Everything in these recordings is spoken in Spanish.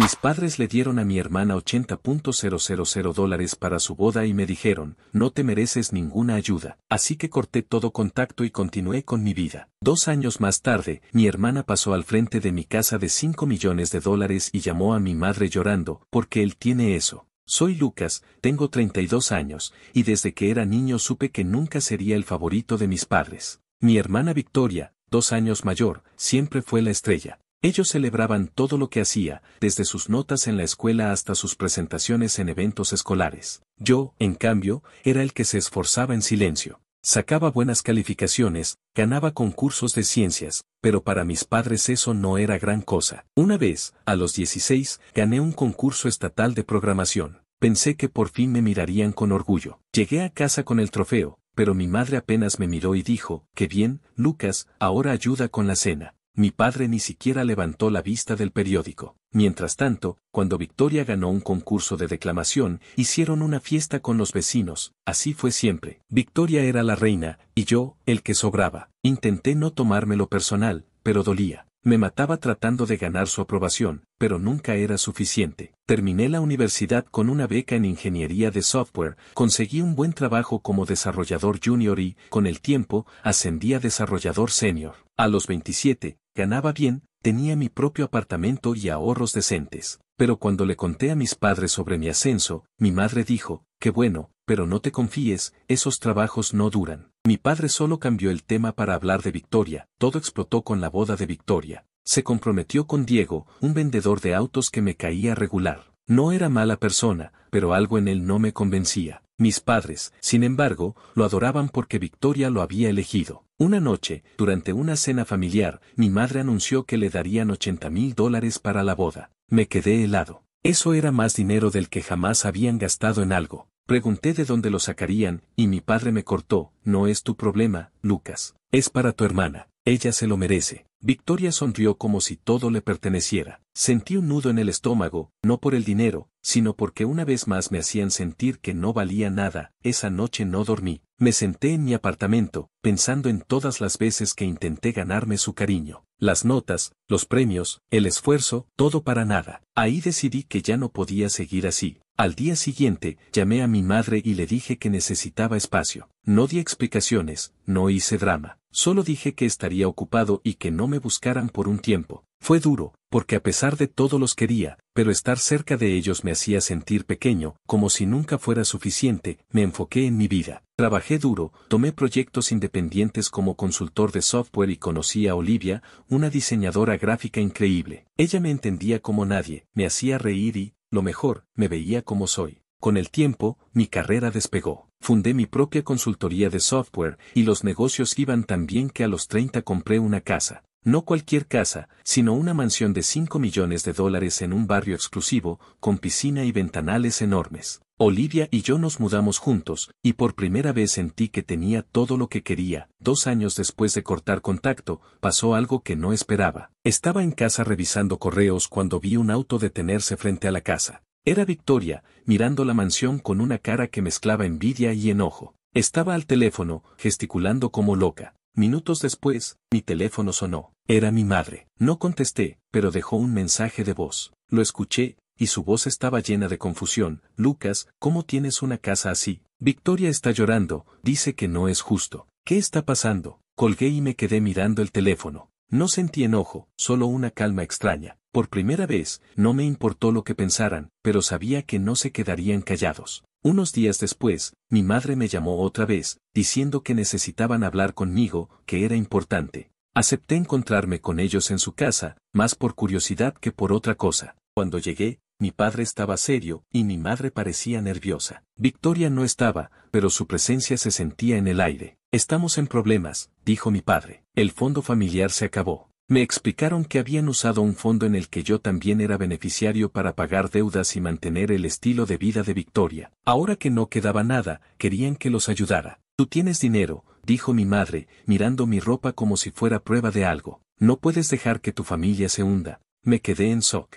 Mis padres le dieron a mi hermana $80,000 para su boda y me dijeron, no te mereces ninguna ayuda. Así que corté todo contacto y continué con mi vida. 2 años más tarde, mi hermana pasó al frente de mi casa de $5 millones y llamó a mi madre llorando, porque él tiene eso. Soy Lucas, tengo 32 años, y desde que era niño supe que nunca sería el favorito de mis padres. Mi hermana Victoria, 2 años mayor, siempre fue la estrella. Ellos celebraban todo lo que hacía, desde sus notas en la escuela hasta sus presentaciones en eventos escolares. Yo, en cambio, era el que se esforzaba en silencio. Sacaba buenas calificaciones, ganaba concursos de ciencias, pero para mis padres eso no era gran cosa. Una vez, a los 16, gané un concurso estatal de programación. Pensé que por fin me mirarían con orgullo. Llegué a casa con el trofeo, pero mi madre apenas me miró y dijo, «Qué bien, Lucas, ahora ayuda con la cena». Mi padre ni siquiera levantó la vista del periódico. Mientras tanto, cuando Victoria ganó un concurso de declamación, hicieron una fiesta con los vecinos. Así fue siempre. Victoria era la reina, y yo, el que sobraba. Intenté no tomármelo personal, pero dolía. Me mataba tratando de ganar su aprobación, pero nunca era suficiente. Terminé la universidad con una beca en ingeniería de software, conseguí un buen trabajo como desarrollador junior y, con el tiempo, ascendí a desarrollador senior. A los 27, ganaba bien, tenía mi propio apartamento y ahorros decentes. Pero cuando le conté a mis padres sobre mi ascenso, mi madre dijo, «Qué bueno, pero no te confíes, esos trabajos no duran». Mi padre solo cambió el tema para hablar de Victoria, todo explotó con la boda de Victoria. Se comprometió con Diego, un vendedor de autos que me caía regular. No era mala persona, pero algo en él no me convencía. Mis padres, sin embargo, lo adoraban porque Victoria lo había elegido. Una noche, durante una cena familiar, mi madre anunció que le darían $80,000 para la boda. Me quedé helado. Eso era más dinero del que jamás habían gastado en algo. Pregunté de dónde lo sacarían, y mi padre me cortó, «No es tu problema, Lucas. Es para tu hermana. Ella se lo merece». Victoria sonrió como si todo le perteneciera. Sentí un nudo en el estómago, no por el dinero, sino porque una vez más me hacían sentir que no valía nada. Esa noche no dormí. Me senté en mi apartamento, pensando en todas las veces que intenté ganarme su cariño. Las notas, los premios, el esfuerzo, todo para nada. Ahí decidí que ya no podía seguir así. Al día siguiente, llamé a mi madre y le dije que necesitaba espacio. No di explicaciones, no hice drama. Solo dije que estaría ocupado y que no me buscaran por un tiempo. Fue duro, porque a pesar de todo los quería, pero estar cerca de ellos me hacía sentir pequeño, como si nunca fuera suficiente. Me enfoqué en mi vida. Trabajé duro, tomé proyectos independientes como consultor de software y conocí a Olivia, una diseñadora gráfica increíble. Ella me entendía como nadie, me hacía reír y, lo mejor, me veía como soy. Con el tiempo, mi carrera despegó. Fundé mi propia consultoría de software y los negocios iban tan bien que a los 30 compré una casa. No cualquier casa, sino una mansión de $5 millones en un barrio exclusivo, con piscina y ventanales enormes. Olivia y yo nos mudamos juntos, y por primera vez sentí que tenía todo lo que quería. 2 años después de cortar contacto, pasó algo que no esperaba. Estaba en casa revisando correos cuando vi un auto detenerse frente a la casa. Era Victoria, mirando la mansión con una cara que mezclaba envidia y enojo. Estaba al teléfono, gesticulando como loca. Minutos después, mi teléfono sonó. Era mi madre. No contesté, pero dejó un mensaje de voz. Lo escuché, y su voz estaba llena de confusión. «Lucas, ¿cómo tienes una casa así? Victoria está llorando, dice que no es justo. ¿Qué está pasando?» Colgué y me quedé mirando el teléfono. No sentí enojo, solo una calma extraña. Por primera vez, no me importó lo que pensaran, pero sabía que no se quedarían callados. Unos días después, mi madre me llamó otra vez, diciendo que necesitaban hablar conmigo, que era importante. Acepté encontrarme con ellos en su casa, más por curiosidad que por otra cosa. Cuando llegué, mi padre estaba serio, y mi madre parecía nerviosa. Victoria no estaba, pero su presencia se sentía en el aire. «Estamos en problemas», dijo mi padre. «El fondo familiar se acabó». Me explicaron que habían usado un fondo en el que yo también era beneficiario para pagar deudas y mantener el estilo de vida de Victoria. Ahora que no quedaba nada, querían que los ayudara. «Tú tienes dinero», dijo mi madre, mirando mi ropa como si fuera prueba de algo. «No puedes dejar que tu familia se hunda». Me quedé en shock.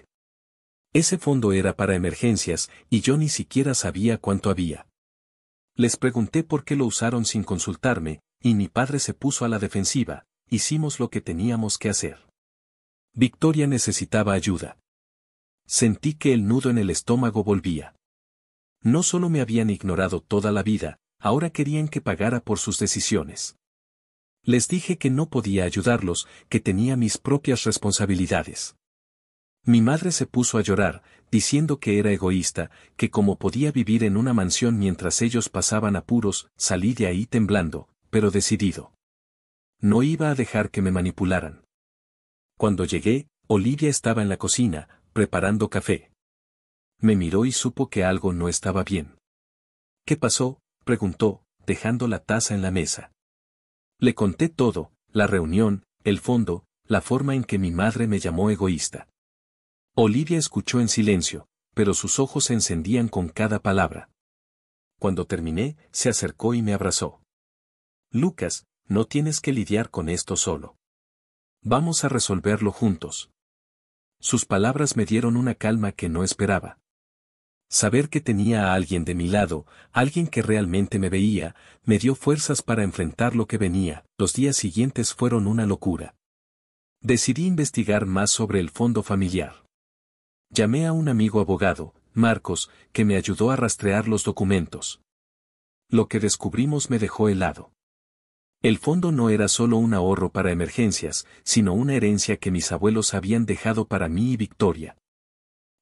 Ese fondo era para emergencias, y yo ni siquiera sabía cuánto había. Les pregunté por qué lo usaron sin consultarme, y mi padre se puso a la defensiva. Hicimos lo que teníamos que hacer. Victoria necesitaba ayuda. Sentí que el nudo en el estómago volvía. No solo me habían ignorado toda la vida, ahora querían que pagara por sus decisiones. Les dije que no podía ayudarlos, que tenía mis propias responsabilidades. Mi madre se puso a llorar, diciendo que era egoísta, que como podía vivir en una mansión mientras ellos pasaban apuros. Salí de ahí temblando, pero decidido. No iba a dejar que me manipularan. Cuando llegué, Olivia estaba en la cocina, preparando café. Me miró y supo que algo no estaba bien. ¿Qué pasó?, preguntó, dejando la taza en la mesa. Le conté todo, la reunión, el fondo, la forma en que mi madre me llamó egoísta. Olivia escuchó en silencio, pero sus ojos se encendían con cada palabra. Cuando terminé, se acercó y me abrazó. Lucas, no tienes que lidiar con esto solo. Vamos a resolverlo juntos. Sus palabras me dieron una calma que no esperaba. Saber que tenía a alguien de mi lado, alguien que realmente me veía, me dio fuerzas para enfrentar lo que venía. Los días siguientes fueron una locura. Decidí investigar más sobre el fondo familiar. Llamé a un amigo abogado, Marcos, que me ayudó a rastrear los documentos. Lo que descubrimos me dejó helado. El fondo no era solo un ahorro para emergencias, sino una herencia que mis abuelos habían dejado para mí y Victoria.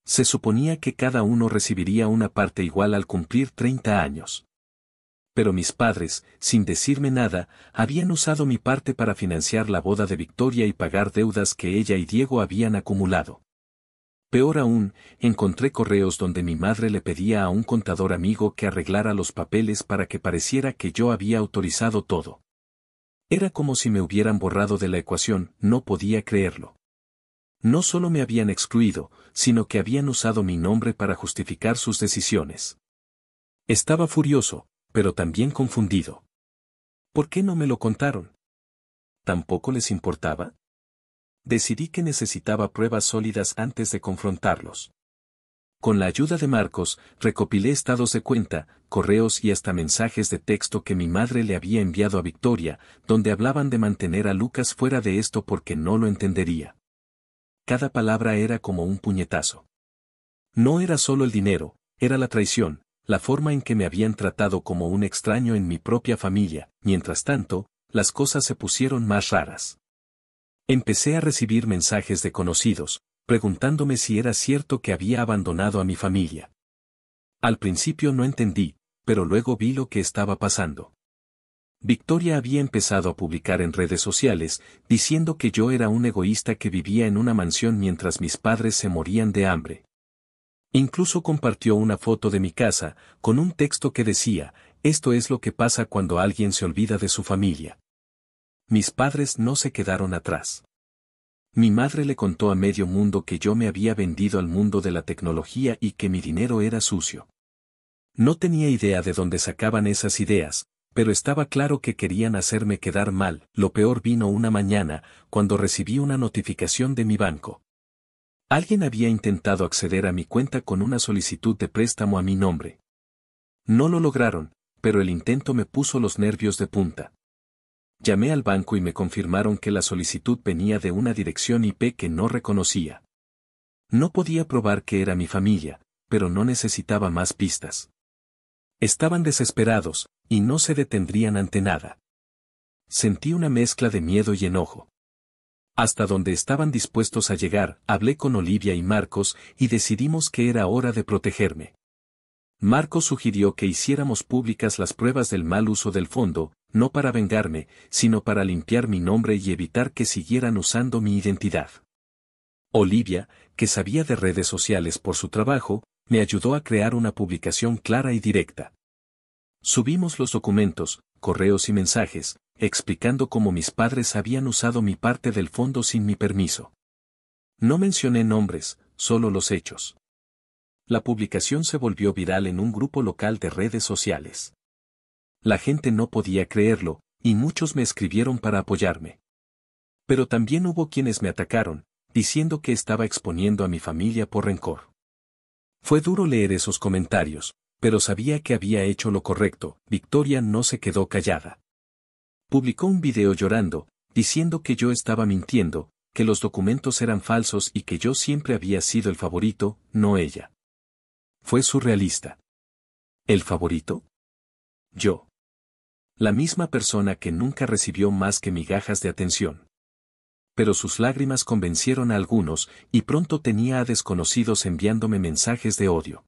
Se suponía que cada uno recibiría una parte igual al cumplir 30 años. Pero mis padres, sin decirme nada, habían usado mi parte para financiar la boda de Victoria y pagar deudas que ella y Diego habían acumulado. Peor aún, encontré correos donde mi madre le pedía a un contador amigo que arreglara los papeles para que pareciera que yo había autorizado todo. Era como si me hubieran borrado de la ecuación, no podía creerlo. No solo me habían excluido, sino que habían usado mi nombre para justificar sus decisiones. Estaba furioso, pero también confundido. ¿Por qué no me lo contaron? ¿Tampoco les importaba? Decidí que necesitaba pruebas sólidas antes de confrontarlos. Con la ayuda de Marcos, recopilé estados de cuenta, correos y hasta mensajes de texto que mi madre le había enviado a Victoria, donde hablaban de mantener a Lucas fuera de esto porque no lo entendería. Cada palabra era como un puñetazo. No era solo el dinero, era la traición, la forma en que me habían tratado como un extraño en mi propia familia. Mientras tanto, las cosas se pusieron más raras. Empecé a recibir mensajes de conocidos, preguntándome si era cierto que había abandonado a mi familia. Al principio no entendí, pero luego vi lo que estaba pasando. Victoria había empezado a publicar en redes sociales, diciendo que yo era un egoísta que vivía en una mansión mientras mis padres se morían de hambre. Incluso compartió una foto de mi casa, con un texto que decía, esto es lo que pasa cuando alguien se olvida de su familia. Mis padres no se quedaron atrás. Mi madre le contó a medio mundo que yo me había vendido al mundo de la tecnología y que mi dinero era sucio. No tenía idea de dónde sacaban esas ideas, pero estaba claro que querían hacerme quedar mal. Lo peor vino una mañana, cuando recibí una notificación de mi banco. Alguien había intentado acceder a mi cuenta con una solicitud de préstamo a mi nombre. No lo lograron, pero el intento me puso los nervios de punta. Llamé al banco y me confirmaron que la solicitud venía de una dirección IP que no reconocía. No podía probar que era mi familia, pero no necesitaba más pistas. Estaban desesperados, y no se detendrían ante nada. Sentí una mezcla de miedo y enojo. Hasta donde estaban dispuestos a llegar, hablé con Olivia y Marcos y decidimos que era hora de protegerme. Marcos sugirió que hiciéramos públicas las pruebas del mal uso del fondo, no para vengarme, sino para limpiar mi nombre y evitar que siguieran usando mi identidad. Olivia, que sabía de redes sociales por su trabajo, me ayudó a crear una publicación clara y directa. Subimos los documentos, correos y mensajes, explicando cómo mis padres habían usado mi parte del fondo sin mi permiso. No mencioné nombres, solo los hechos. La publicación se volvió viral en un grupo local de redes sociales. La gente no podía creerlo, y muchos me escribieron para apoyarme. Pero también hubo quienes me atacaron, diciendo que estaba exponiendo a mi familia por rencor. Fue duro leer esos comentarios, pero sabía que había hecho lo correcto. Victoria no se quedó callada. Publicó un video llorando, diciendo que yo estaba mintiendo, que los documentos eran falsos y que yo siempre había sido el favorito, no ella. Fue surrealista. ¿El favorito? Yo. La misma persona que nunca recibió más que migajas de atención. Pero sus lágrimas convencieron a algunos, y pronto tenía a desconocidos enviándome mensajes de odio.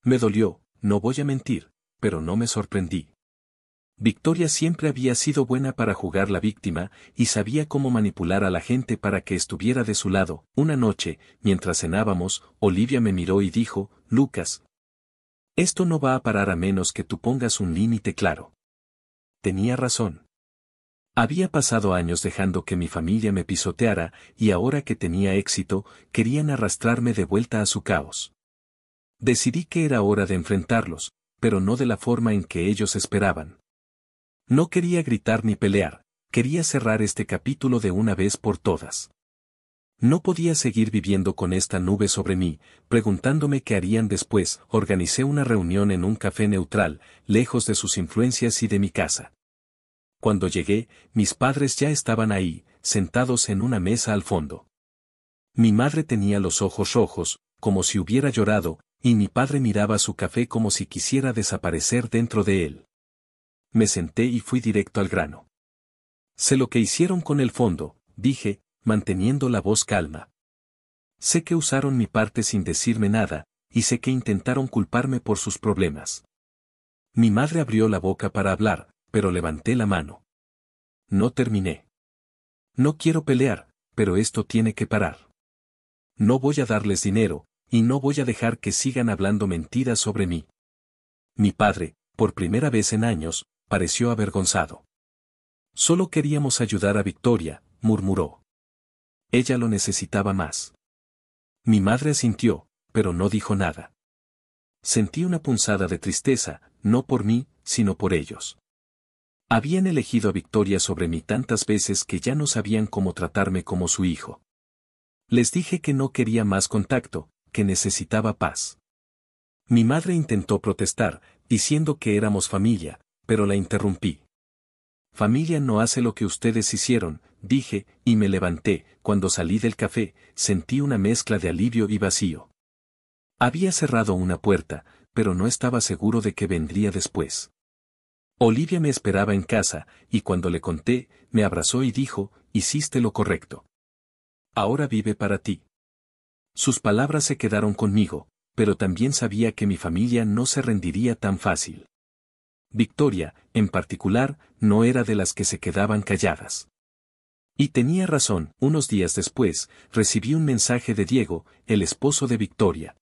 Me dolió, no voy a mentir, pero no me sorprendí. Victoria siempre había sido buena para jugar la víctima, y sabía cómo manipular a la gente para que estuviera de su lado. Una noche, mientras cenábamos, Olivia me miró y dijo, Lucas, esto no va a parar a menos que tú pongas un límite claro. Tenía razón. Había pasado años dejando que mi familia me pisoteara, y ahora que tenía éxito, querían arrastrarme de vuelta a su caos. Decidí que era hora de enfrentarlos, pero no de la forma en que ellos esperaban. No quería gritar ni pelear, quería cerrar este capítulo de una vez por todas. No podía seguir viviendo con esta nube sobre mí, preguntándome qué harían después. Organicé una reunión en un café neutral, lejos de sus influencias y de mi casa. Cuando llegué, mis padres ya estaban ahí, sentados en una mesa al fondo. Mi madre tenía los ojos rojos, como si hubiera llorado, y mi padre miraba su café como si quisiera desaparecer dentro de él. Me senté y fui directo al grano. Sé lo que hicieron con el fondo, dije, manteniendo la voz calma. Sé que usaron mi parte sin decirme nada, y sé que intentaron culparme por sus problemas. Mi madre abrió la boca para hablar, pero levanté la mano. No terminé. No quiero pelear, pero esto tiene que parar. No voy a darles dinero, y no voy a dejar que sigan hablando mentiras sobre mí. Mi padre, por primera vez en años, pareció avergonzado. Solo queríamos ayudar a Victoria, murmuró. Ella lo necesitaba más. Mi madre asintió, pero no dijo nada. Sentí una punzada de tristeza, no por mí, sino por ellos. Habían elegido a Victoria sobre mí tantas veces que ya no sabían cómo tratarme como su hijo. Les dije que no quería más contacto, que necesitaba paz. Mi madre intentó protestar, diciendo que éramos familia, pero la interrumpí. Familia no hace lo que ustedes hicieron, dije, y me levanté. Cuando salí del café, sentí una mezcla de alivio y vacío. Había cerrado una puerta, pero no estaba seguro de qué vendría después. Olivia me esperaba en casa, y cuando le conté, me abrazó y dijo, hiciste lo correcto. Ahora vive para ti. Sus palabras se quedaron conmigo, pero también sabía que mi familia no se rendiría tan fácil. Victoria, en particular, no era de las que se quedaban calladas. Y tenía razón. Unos días después, recibí un mensaje de Diego, el esposo de Victoria.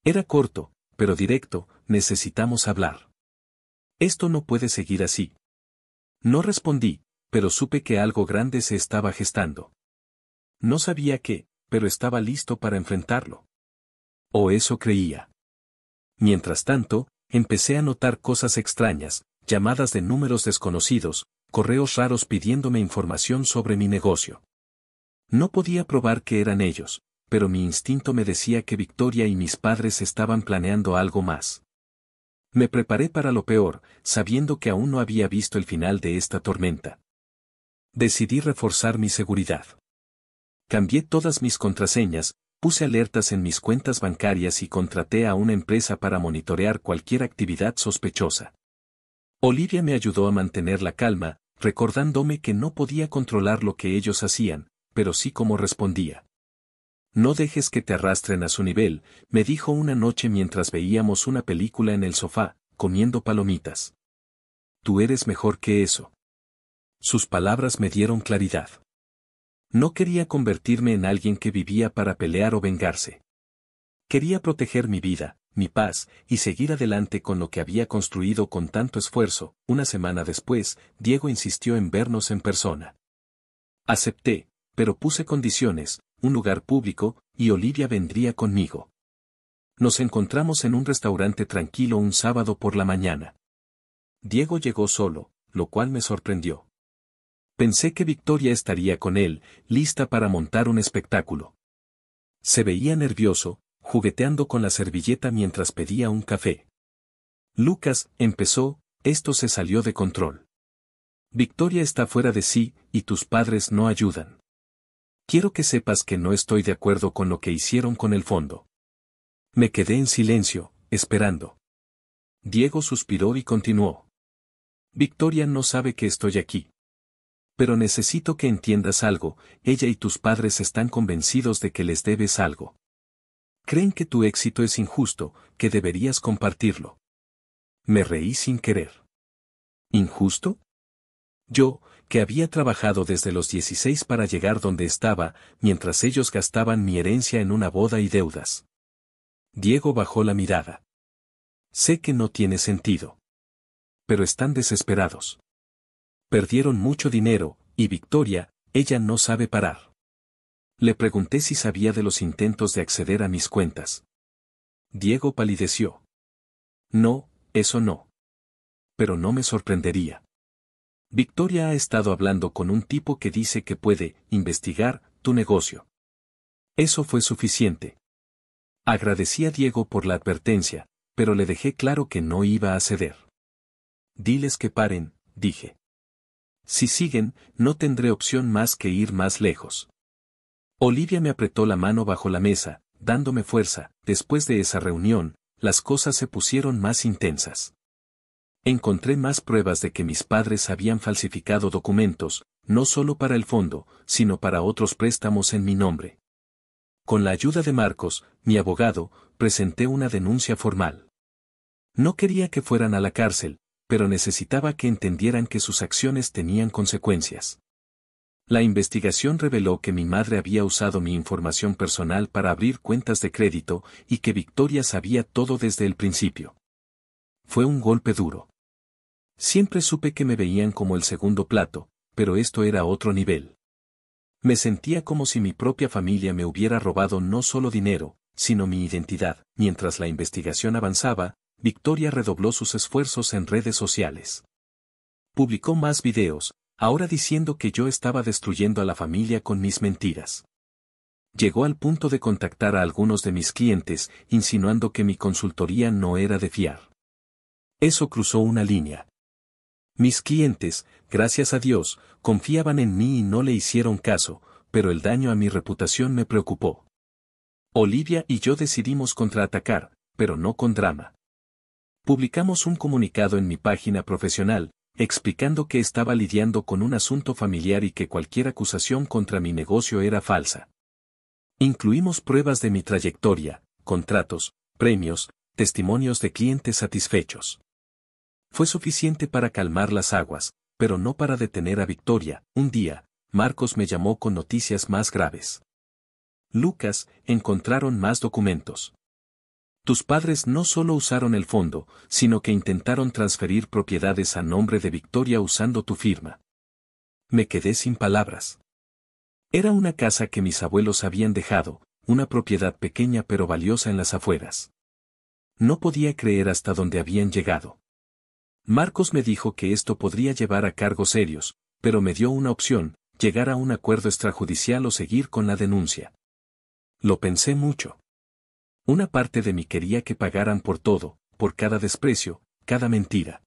Era corto, pero directo, necesitamos hablar. Esto no puede seguir así. No respondí, pero supe que algo grande se estaba gestando. No sabía qué, pero estaba listo para enfrentarlo. O eso creía. Mientras tanto, empecé a notar cosas extrañas, llamadas de números desconocidos, correos raros pidiéndome información sobre mi negocio. No podía probar que eran ellos, pero mi instinto me decía que Victoria y mis padres estaban planeando algo más. Me preparé para lo peor, sabiendo que aún no había visto el final de esta tormenta. Decidí reforzar mi seguridad. Cambié todas mis contraseñas, puse alertas en mis cuentas bancarias y contraté a una empresa para monitorear cualquier actividad sospechosa. Olivia me ayudó a mantener la calma, recordándome que no podía controlar lo que ellos hacían, pero sí cómo respondía. No dejes que te arrastren a su nivel, me dijo una noche mientras veíamos una película en el sofá, comiendo palomitas. Tú eres mejor que eso. Sus palabras me dieron claridad. No quería convertirme en alguien que vivía para pelear o vengarse. Quería proteger mi vida, mi paz, y seguir adelante con lo que había construido con tanto esfuerzo. Una semana después, Diego insistió en vernos en persona. Acepté, pero puse condiciones, un lugar público, y Olivia vendría conmigo. Nos encontramos en un restaurante tranquilo un sábado por la mañana. Diego llegó solo, lo cual me sorprendió. Pensé que Victoria estaría con él, lista para montar un espectáculo. Se veía nervioso, jugueteando con la servilleta mientras pedía un café. Lucas, empezó, esto se salió de control. Victoria está fuera de sí, y tus padres no ayudan. Quiero que sepas que no estoy de acuerdo con lo que hicieron con el fondo. Me quedé en silencio, esperando. Diego suspiró y continuó. Victoria no sabe que estoy aquí. Pero necesito que entiendas algo, ella y tus padres están convencidos de que les debes algo. Creen que tu éxito es injusto, que deberías compartirlo. Me reí sin querer. ¿Injusto? Yo, que había trabajado desde los 16 para llegar donde estaba, mientras ellos gastaban mi herencia en una boda y deudas. Diego bajó la mirada. Sé que no tiene sentido. Pero están desesperados. Perdieron mucho dinero, y Victoria, ella no sabe parar. Le pregunté si sabía de los intentos de acceder a mis cuentas. Diego palideció. No, eso no. Pero no me sorprendería. Victoria ha estado hablando con un tipo que dice que puede investigar tu negocio. Eso fue suficiente. Agradecí a Diego por la advertencia, pero le dejé claro que no iba a ceder. Diles que paren, dije. Si siguen, no tendré opción más que ir más lejos. Olivia me apretó la mano bajo la mesa, dándome fuerza. Después de esa reunión, las cosas se pusieron más intensas. Encontré más pruebas de que mis padres habían falsificado documentos, no solo para el fondo, sino para otros préstamos en mi nombre. Con la ayuda de Marcos, mi abogado, presenté una denuncia formal. No quería que fueran a la cárcel, pero necesitaba que entendieran que sus acciones tenían consecuencias. La investigación reveló que mi madre había usado mi información personal para abrir cuentas de crédito y que Victoria sabía todo desde el principio. Fue un golpe duro. Siempre supe que me veían como el segundo plato, pero esto era otro nivel. Me sentía como si mi propia familia me hubiera robado no solo dinero, sino mi identidad. Mientras la investigación avanzaba, Victoria redobló sus esfuerzos en redes sociales. Publicó más videos, ahora diciendo que yo estaba destruyendo a la familia con mis mentiras. Llegó al punto de contactar a algunos de mis clientes, insinuando que mi consultoría no era de fiar. Eso cruzó una línea. Mis clientes, gracias a Dios, confiaban en mí y no le hicieron caso, pero el daño a mi reputación me preocupó. Olivia y yo decidimos contraatacar, pero no con drama. Publicamos un comunicado en mi página profesional, explicando que estaba lidiando con un asunto familiar y que cualquier acusación contra mi negocio era falsa. Incluimos pruebas de mi trayectoria, contratos, premios, testimonios de clientes satisfechos. Fue suficiente para calmar las aguas, pero no para detener a Victoria. Un día, Marcos me llamó con noticias más graves. Lucas, encontraron más documentos. Tus padres no solo usaron el fondo, sino que intentaron transferir propiedades a nombre de Victoria usando tu firma. Me quedé sin palabras. Era una casa que mis abuelos habían dejado, una propiedad pequeña pero valiosa en las afueras. No podía creer hasta dónde habían llegado. Marcos me dijo que esto podría llevar a cargos serios, pero me dio una opción, llegar a un acuerdo extrajudicial o seguir con la denuncia. Lo pensé mucho. Una parte de mí quería que pagaran por todo, por cada desprecio, cada mentira.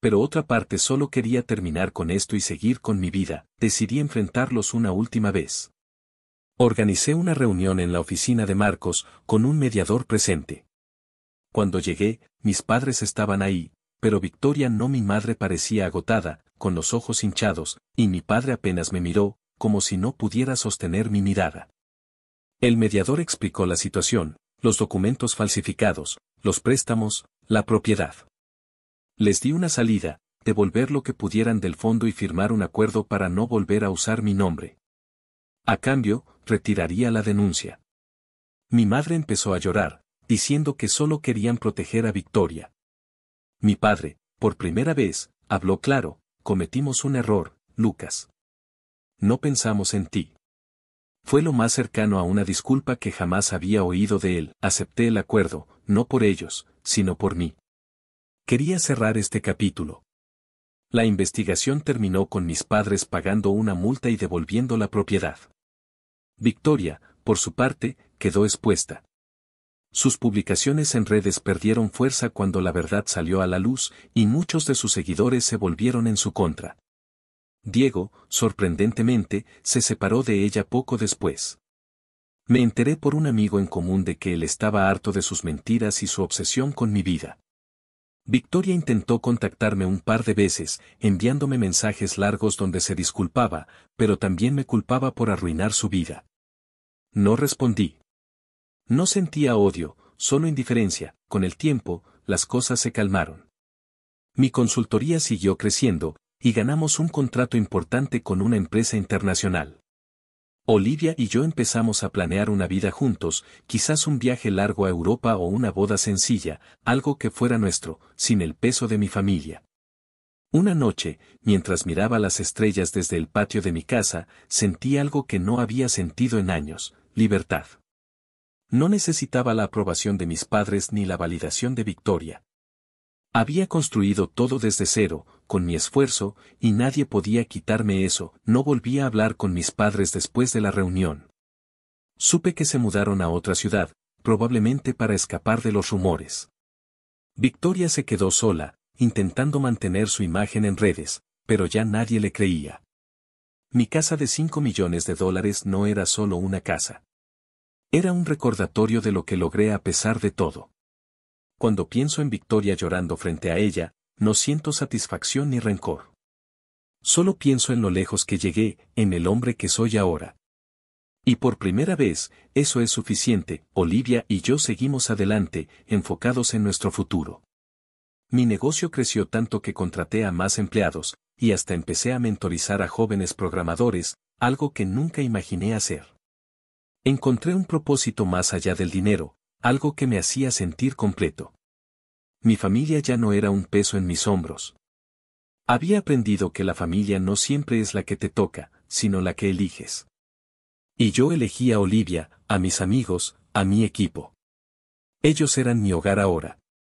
Pero otra parte solo quería terminar con esto y seguir con mi vida. Decidí enfrentarlos una última vez. Organicé una reunión en la oficina de Marcos, con un mediador presente. Cuando llegué, mis padres estaban ahí, pero Victoria no. Mi madre parecía agotada, con los ojos hinchados, y mi padre apenas me miró, como si no pudiera sostener mi mirada. El mediador explicó la situación, los documentos falsificados, los préstamos, la propiedad. Les di una salida, devolver lo que pudieran del fondo y firmar un acuerdo para no volver a usar mi nombre. A cambio, retiraría la denuncia. Mi madre empezó a llorar, diciendo que solo querían proteger a Victoria. Mi padre, por primera vez, habló claro: cometimos un error, Lucas. No pensamos en ti. Fue lo más cercano a una disculpa que jamás había oído de él. Acepté el acuerdo, no por ellos, sino por mí. Quería cerrar este capítulo. La investigación terminó con mis padres pagando una multa y devolviendo la propiedad. Victoria, por su parte, quedó expuesta. Sus publicaciones en redes perdieron fuerza cuando la verdad salió a la luz, y muchos de sus seguidores se volvieron en su contra. Diego, sorprendentemente, se separó de ella poco después. Me enteré por un amigo en común de que él estaba harto de sus mentiras y su obsesión con mi vida. Victoria intentó contactarme un par de veces, enviándome mensajes largos donde se disculpaba, pero también me culpaba por arruinar su vida. No respondí. No sentía odio, solo indiferencia. Con el tiempo, las cosas se calmaron. Mi consultoría siguió creciendo, y ganamos un contrato importante con una empresa internacional. Olivia y yo empezamos a planear una vida juntos, quizás un viaje largo a Europa o una boda sencilla, algo que fuera nuestro, sin el peso de mi familia. Una noche, mientras miraba las estrellas desde el patio de mi casa, sentí algo que no había sentido en años: libertad. No necesitaba la aprobación de mis padres ni la validación de Victoria. Había construido todo desde cero, con mi esfuerzo, y nadie podía quitarme eso. No volví a hablar con mis padres después de la reunión. Supe que se mudaron a otra ciudad, probablemente para escapar de los rumores. Victoria se quedó sola, intentando mantener su imagen en redes, pero ya nadie le creía. Mi casa de $5 millones no era solo una casa. Era un recordatorio de lo que logré a pesar de todo. Cuando pienso en Victoria llorando frente a ella, no siento satisfacción ni rencor. Solo pienso en lo lejos que llegué, en el hombre que soy ahora. Y por primera vez, eso es suficiente. Olivia y yo seguimos adelante, enfocados en nuestro futuro. Mi negocio creció tanto que contraté a más empleados, y hasta empecé a mentorizar a jóvenes programadores, algo que nunca imaginé hacer. Encontré un propósito más allá del dinero, algo que me hacía sentir completo. Mi familia ya no era un peso en mis hombros. Había aprendido que la familia no siempre es la que te toca, sino la que eliges. Y yo elegí a Olivia, a mis amigos, a mi equipo. Ellos eran mi hogar ahora.